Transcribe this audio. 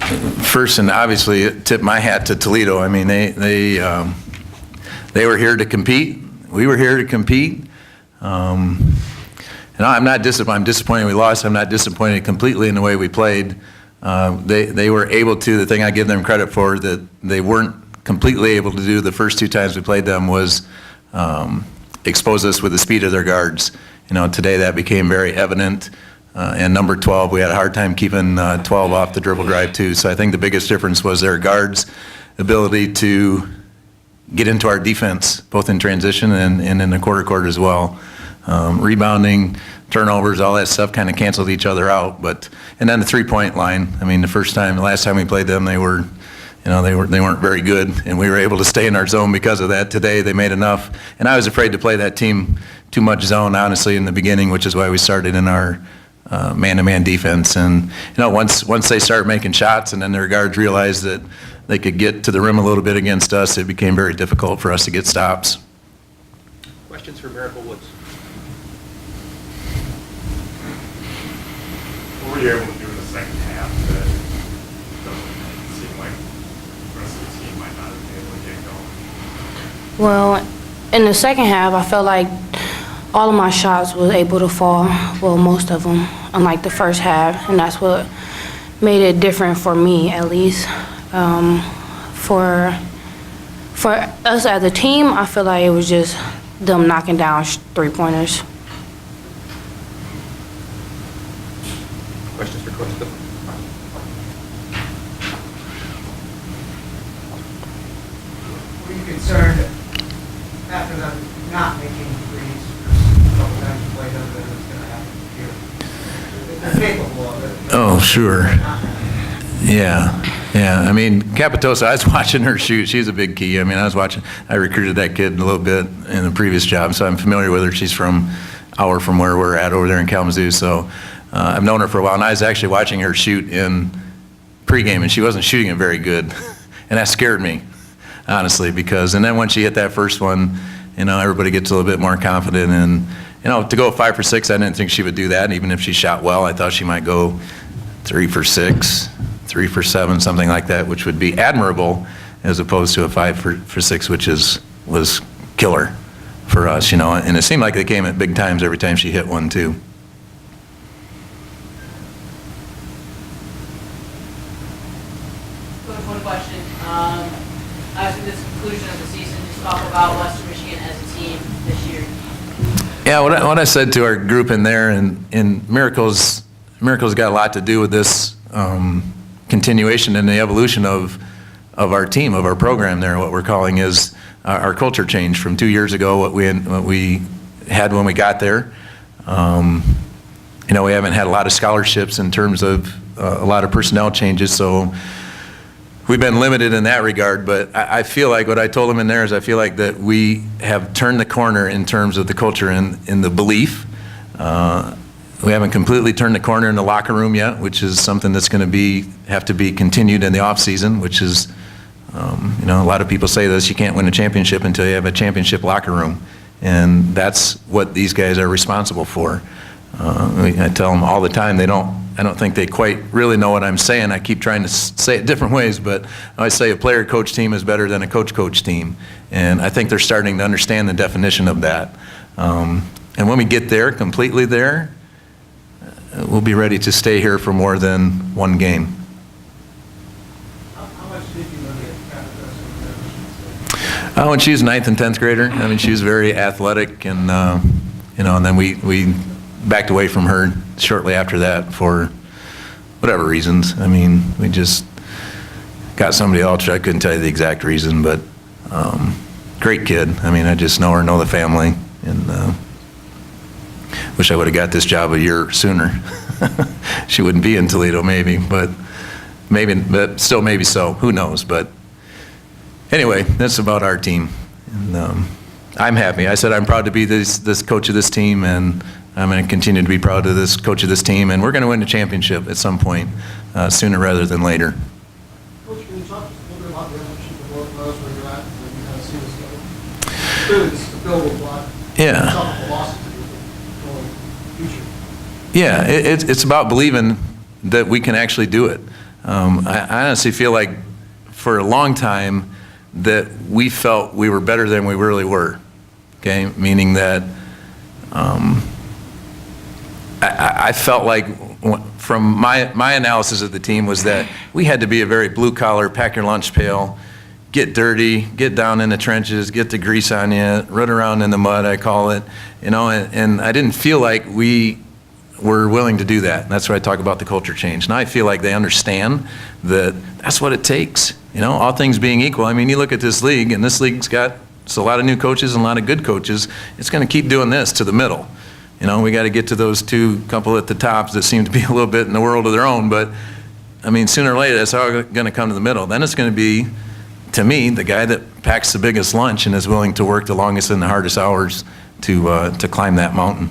first and obviously tip my hat to Toledo. I mean, they were here to compete. We were here to compete. I'm not disappointed. I'm disappointed we lost. I'm not disappointed completely in the way we played. They were able to. The thing I give them credit for that they weren't completely able to do the first two times we played them was expose us with the speed of their guards. Today that became very evident. And number 12, we had a hard time keeping 12 off the dribble drive too. So I think the biggest difference was their guards' ability to get into our defense, both in transition and in the quarter court as well. Rebounding, turnovers, all that stuff kind of canceled each other out. And then the three-point line. I mean, the last time we played them, they weren't very good, and we were able to stay in our zone because of that. Today they made enough, and I was afraid to play that team too much zone, honestly, in the beginning, which is why we started in our man-to-man defense. And once they started making shots, and then their guards realized that they could get to the rim a little bit against us, it became very difficult for us to get stops. Questions for Miracle Woods? What were you able to do in the second half that doesn't seem like the rest of the team might not have been able to get going? Well, in the second half, I felt like all of my shots was able to fall, well, most of them, unlike the first half, and that's what made it different for me, at least. For us as a team, I feel like it was just them knocking down three-pointers. Questions for Coach Clipfell? Were you concerned after them not making threes a couple times you played them that it was going to happen here? They're capable of it. Oh, sure. Yeah. I mean, Capitosa, I was watching her shoot. She's a big key. I mean, I recruited that kid a little bit in the previous job, so I'm familiar with her. She's from where we're at over there in Kalamazoo, so I've known her for a while, and I was actually watching her shoot in pregame, and she wasn't shooting it very good, and that scared me, honestly, and then when she hit that first one, everybody gets a little bit more confident, and to go 5 for 6, I didn't think she would do that. Even if she shot well, I thought she might go 3 for 6, 3 for 7, something like that, which would be admirable, as opposed to a 5 for 6, which was killer for us, and it seemed like they came at big times every time she hit one too. One question. After this conclusion of the season, just talk about Western Michigan as a team this year. Yeah, what I said to our group in there, and Miracle's got a lot to do with this continuation and the evolution of our team, of our program there. What we're calling is our culture change from 2 years ago, what we had when we got there. We haven't had a lot of scholarships in terms of a lot of personnel changes, so we've been limited in that regard, but I feel like what I told them in there is I feel like that we have turned the corner in terms of the culture and in the belief. We haven't completely turned the corner in the locker room yet, which is something that's going to have to be continued in the off season, which is, a lot of people say this, you can't win a championship until you have a championship locker room, and that's what these guys are responsible for. I tell them all the time, I don't think they quite really know what I'm saying. I keep trying to say it different ways, but I say a player-coach team is better than a coach-coach team. And I think they're starting to understand the definition of that. And when we get there, completely there, we'll be ready to stay here for more than one game. How much did you look at When she was 9th and 10th grader, I mean, she was very athletic, and and then we backed away from her shortly after that for whatever reasons. I mean, we just got somebody else. I couldn't tell you the exact reason, but great kid. I mean, I just know her, know the family, and wish I would have got this job a year sooner. She wouldn't be in Toledo, but still maybe so. Who knows? But anyway, that's about our team, and I'm happy. I said I'm proud to be this coach of this team, and I'm going to continue to be proud of this coach of this team, and we're going to win the championship at some point, sooner rather than later. Coach, can you talk just a little bit about the ownership of both of us, where you're at, and where you kind of see this going? Clearly, this is a buildable block. Yeah. Some philosophy for the future. Yeah, it's about believing that we can actually do it. I honestly feel like for a long time that we felt we were better than we really were, okay? Meaning that I felt like from my analysis of the team was that we had to be a very blue-collar, pack your lunch pail, get dirty, get down in the trenches, get the grease on you, run around in the mud, I call it, you know, and I didn't feel like we were willing to do that. And that's why I talk about the culture change. Now I feel like they understand that that's what it takes, you know, all things being equal. I mean, you look at this league, and this league's got a lot of new coaches and a lot of good coaches. It's going to keep doing this to the middle. You know, we got to get to those couple at the tops that seem to be a little bit in the world of their own. But, I mean, sooner or later, that's all going to come to the middle. Then it's going to be, to me, the guy that packs the biggest lunch and is willing to work the longest and the hardest hours to climb that mountain.